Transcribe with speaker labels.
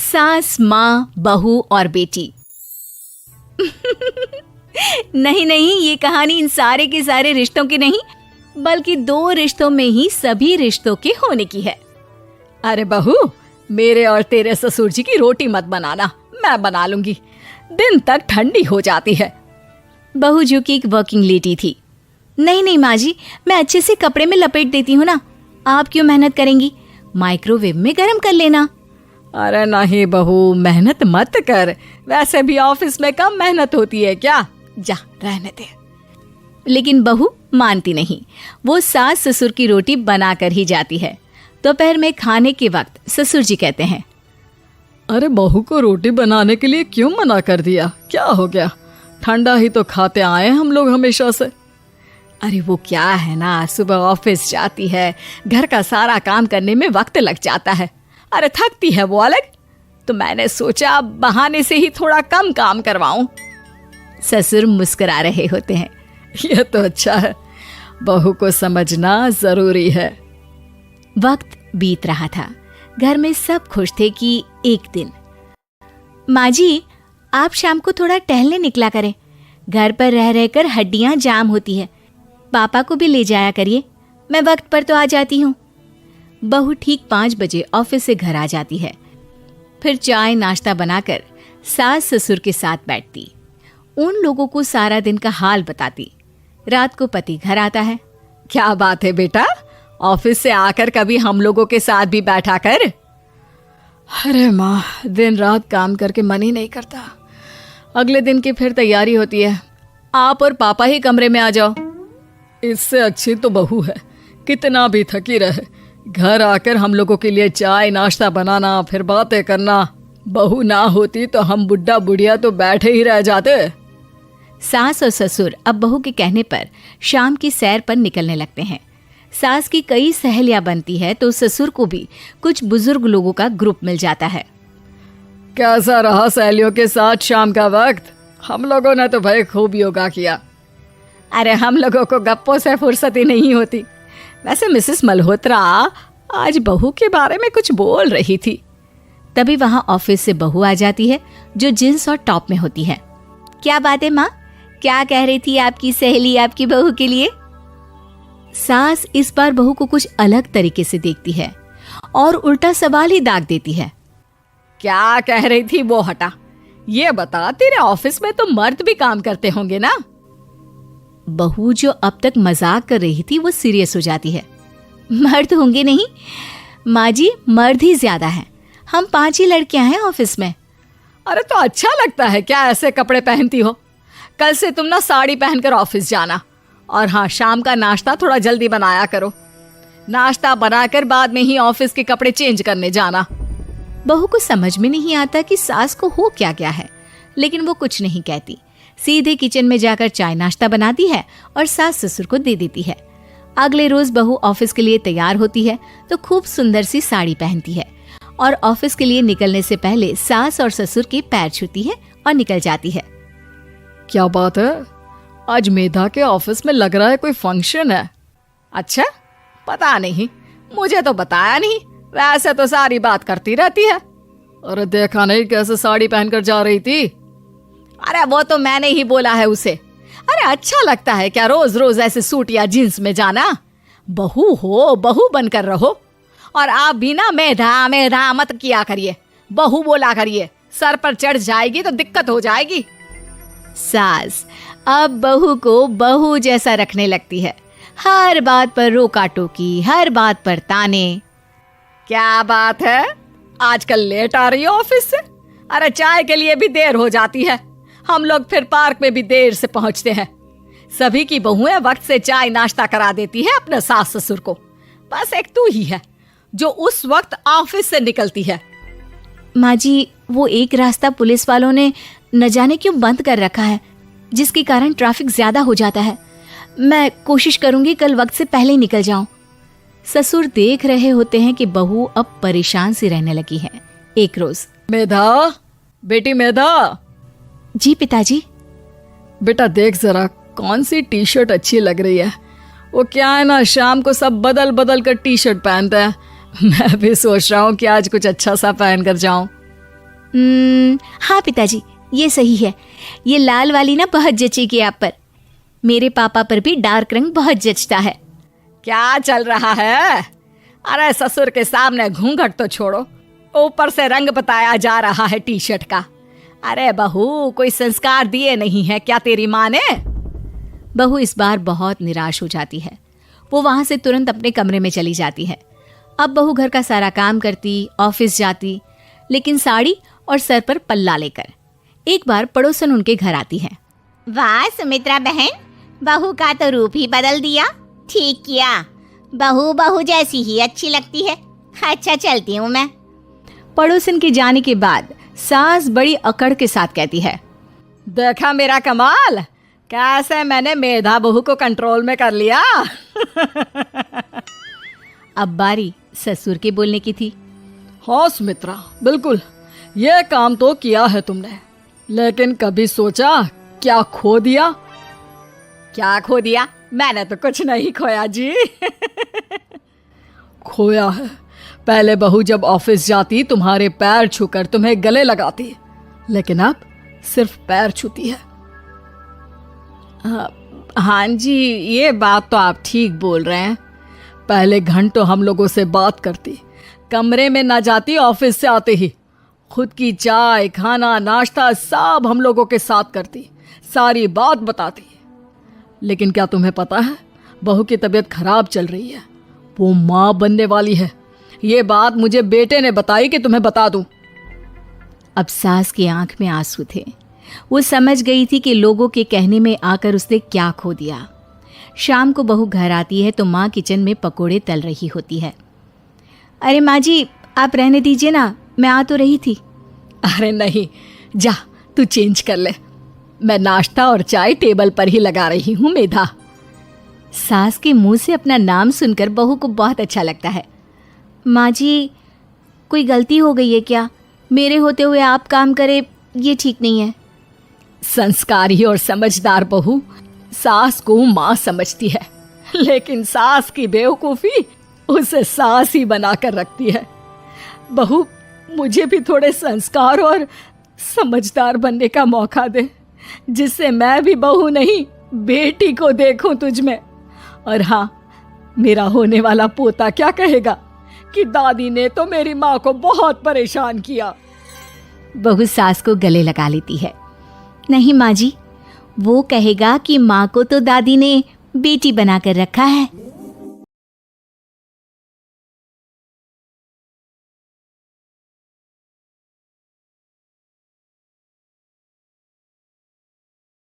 Speaker 1: सास, माँ, बहू और बेटी। नहीं नहीं, ये कहानी इन सारे के सारे रिश्तों की नहीं, बल्कि 2 रिश्तों में ही सभी रिश्तों के होने की है। अरे बहू, मेरे और तेरे ससुर जी की रोटी मत बनाना, मैं बना लूंगी, दिन तक ठंडी हो जाती है। बहू जो कि एक वर्किंग लेडी थी। नहीं नहीं माँ जी, मैं अच्छे से कपड़े में लपेट देती हूँ ना, आप क्यों मेहनत करेंगी, माइक्रोवेव में गर्म कर लेना। अरे नहीं बहू, मेहनत मत कर, वैसे भी ऑफिस में कम मेहनत होती है क्या, जा रहने दे। लेकिन बहू मानती नहीं, वो सास ससुर की रोटी बनाकर ही जाती है। दोपहर में खाने के वक्त ससुर जी कहते हैं,
Speaker 2: अरे बहू को रोटी बनाने के लिए क्यों मना कर दिया, क्या हो गया, ठंडा ही तो खाते आए हम लोग हमेशा से।
Speaker 1: अरे वो क्या है ना, सुबह ऑफिस जाती है, घर का सारा काम करने में वक्त लग जाता है, अरे थकती है वो अलग, तो मैंने सोचा बहाने से ही थोड़ा कम काम करवाऊं। ससुर मुस्कुरा रहे होते हैं।
Speaker 2: यह तो अच्छा है, बहू को समझना जरूरी है।
Speaker 1: वक्त बीत रहा था, घर में सब खुश थे कि एक दिन, माँ जी आप शाम को थोड़ा टहलने निकला करें, घर पर रह रहकर हड्डियां जाम होती है, पापा को भी ले जाया करिए, मैं वक्त पर तो आ जाती हूँ। बहू ठीक 5 बजे ऑफिस से घर आ जाती है। फिर चाय नाश्ता बनाकर सास ससुर के साथ बैठती, उन लोगों को सारा दिन का हाल बताती। रात को पति घर आता है।
Speaker 2: क्या बात है बेटा, ऑफिस से आकर कभी हम लोगों के साथ भी बैठा कर। अरे माँ, दिन रात काम करके मन ही नहीं करता, अगले दिन की फिर तैयारी होती है, आप और पापा ही कमरे में आ जाओ। इससे अच्छी तो बहू है, कितना भी थकी रहे, घर आकर हम लोगों के लिए चाय नाश्ता बनाना, फिर बातें करना। बहू ना होती तो हम बुढ़ा बुढ़िया तो बैठे ही रह जाते।
Speaker 1: सास और ससुर अब बहू के कहने पर शाम की सैर पर निकलने लगते हैं। सास की कई सहेलियां बनती है तो ससुर को भी कुछ बुजुर्ग लोगों का ग्रुप मिल जाता है।
Speaker 2: कैसा रहा सहेलियों के साथ शाम का वक्त? हम लोगों ने तो भाई खूब योगा किया।
Speaker 1: अरे हम लोगों को गप्पों से फुर्सत ही नहीं होती। वैसे मिसेस मल्होत्रा आज बहू के बारे में कुछ बोल रही थी। तभी वहां ऑफिस से बहू आ जाती है जो जींस और टॉप में होती है। क्या बात है माँ, क्या कह रही थी आपकी सहेली आपकी बहू के लिए? सास इस बार बहू को कुछ अलग तरीके से देखती है और उल्टा सवाल ही दाग देती है।
Speaker 2: क्या कह रही थी वो हटा, ये बता, तेरे ऑफिस में तो मर्द भी काम करते होंगे ना?
Speaker 1: बहू जो अब तक मजाक कर रही थी वो सीरियस हो जाती है। मर्द होंगे नहीं माँ जी, मर्द ही ज्यादा हैं, हम 5 ही लड़कियां हैं ऑफिस में।
Speaker 2: अरे तो अच्छा लगता है क्या ऐसे कपड़े पहनती हो? कल से तुम ना साड़ी पहनकर ऑफिस जाना, और हाँ, शाम का नाश्ता थोड़ा जल्दी बनाया करो, नाश्ता बनाकर बाद में ही ऑफिस के कपड़े चेंज करने जाना।
Speaker 1: बहू को समझ में नहीं आता कि सास को हो क्या गया है, लेकिन वो कुछ नहीं कहती, सीधे किचन में जाकर चाय नाश्ता बनाती है और सास ससुर को दे देती है। अगले रोज बहू ऑफिस के लिए तैयार होती है तो खूब सुंदर सी साड़ी पहनती है और ऑफिस के लिए निकलने से पहले सास और ससुर के पैर छूती है और निकल जाती है।
Speaker 2: क्या बात है, आज मेधा के ऑफिस में लग रहा है कोई फंक्शन है। अच्छा, पता नहीं, मुझे तो बताया नहीं, वैसे तो सारी बात करती रहती है। अरे देखा नहीं कैसे साड़ी पहनकर जा रही थी?
Speaker 1: अरे वो तो मैंने ही बोला है उसे। अरे अच्छा लगता है क्या रोज रोज ऐसे सूट या जींस में जाना? बहू हो, बहू बनकर रहो, और आप भी ना मेधा मेधा मत किया करिए, बहू बोला करिए, सर पर चढ़ जाएगी तो दिक्कत हो जाएगी। सास अब बहू को बहू जैसा रखने लगती है, हर बात पर रोका टोकी, हर बात पर ताने।
Speaker 2: क्या बात है, आजकल लेट आ रही है ऑफिस से? अरे चाय के लिए भी देर हो जाती है, हम लोग फिर पार्क में भी देर से पहुंचते हैं। सभी की बहुएं वक्त से चाय नाश्ता करा देती है अपने सास ससुर को, बस एक तू ही है जो उस वक्त ऑफिस से निकलती है।
Speaker 1: माँ जी, वो एक रास्ता पुलिस वालों ने न जाने क्यों बंद कर रखा है, जिसके कारण ट्रैफिक ज्यादा हो जाता है। मैं कोशिश करूंगी कल वक्त से पहले ही निकल जाऊं। ससुर देख रहे होते हैं कि बहू अब परेशान सी रहने लगी है। एक रोज,
Speaker 2: मेधा, बेटी मेधा।
Speaker 1: जी पिताजी।
Speaker 2: बेटा देख जरा कौन सी टी शर्ट अच्छी लग रही है। वो क्या है ना, शाम को सब बदल बदल कर टी शर्ट पहनते हैं, मैं भी सोच रहा हूँ कि आज कुछ अच्छा सा पहन कर जाऊं।
Speaker 1: हाँ पिताजी, ये सही है। ये लाल वाली ना बहुत जचेगी आप पर। मेरे पापा पर भी डार्क रंग बहुत जचता है।
Speaker 2: क्या चल रहा है? अरे ससुर के सामने घूंघट तो छोड़ो, ऊपर से रंग बताया जा रहा है टी शर्ट का। अरे बहू, कोई संस्कार दिए नहीं है क्या तेरी माँ ने?
Speaker 1: बहू इस बार बहुत निराश हो जाती है। वो वहां से तुरंत अपने कमरे में चली जाती है। अब बहू घर का सारा काम करती, ऑफिस जाती, लेकिन साड़ी और सर पर पल्ला लेकर। एक बार पड़ोसन उनके घर आती है।
Speaker 3: वाह सुमित्रा बहन, बहू का तो रूप ही बदल दिया। ठीक किया, बहू बहू जैसी ही अच्छी लगती है। अच्छा चलती हूँ मैं।
Speaker 1: पड़ोसन के जाने के बाद सास बड़ी अकड़ के साथ कहती है,
Speaker 2: देखा मेरा कमाल, कैसे मैंने मेधा बहू को कंट्रोल में कर लिया।
Speaker 1: अब बारी ससुर के बोलने की थी।
Speaker 2: हाँ सुमित्रा, बिल्कुल ये काम तो किया है तुमने, लेकिन कभी सोचा क्या खो दिया? क्या खो दिया? मैंने तो कुछ नहीं खोया जी। खोया है, पहले बहू जब ऑफिस जाती तुम्हारे पैर छूकर तुम्हें गले लगाती, लेकिन अब सिर्फ पैर छूती है। हाँ जी, ये बात तो आप ठीक बोल रहे हैं। पहले घंटों हम लोगों से बात करती, कमरे में ना जाती, ऑफिस से आते ही खुद की चाय, खाना, नाश्ता सब हम लोगों के साथ करती, सारी बात बताती। लेकिन क्या तुम्हें पता है, बहू की तबीयत खराब चल रही है, वो माँ बनने वाली है। ये बात मुझे बेटे ने बताई कि तुम्हें बता दूं।
Speaker 1: अब सास की आंख में आंसू थे। वो समझ गई थी कि लोगों के कहने में आकर उसने क्या खो दिया। शाम को बहू घर आती है तो माँ किचन में पकोड़े तल रही होती है। अरे माँ जी, आप रहने दीजिए ना, मैं आ तो रही थी।
Speaker 2: अरे नहीं, जा तू चेंज कर ले, मैं नाश्ता और चाय टेबल पर ही लगा रही हूँ मेधा।
Speaker 1: सास के मुंह से अपना नाम सुनकर बहू को बहुत अच्छा लगता है। माँ जी, कोई गलती हो गई है क्या? मेरे होते हुए आप काम करें, ये ठीक नहीं है।
Speaker 2: संस्कारी और समझदार बहू सास को माँ समझती है, लेकिन सास की बेवकूफ़ी उसे सास ही बनाकर रखती है। बहू, मुझे भी थोड़े संस्कार और समझदार बनने का मौका दे, जिससे मैं भी बहू नहीं बेटी को देखूं तुझ में। और हाँ, मेरा होने वाला पोता क्या कहेगा कि दादी ने तो मेरी माँ को बहुत परेशान किया।
Speaker 1: बहू सास को गले लगा लेती है। नहीं माँ जी, वो कहेगा कि माँ को तो दादी ने बेटी बनाकर रखा है।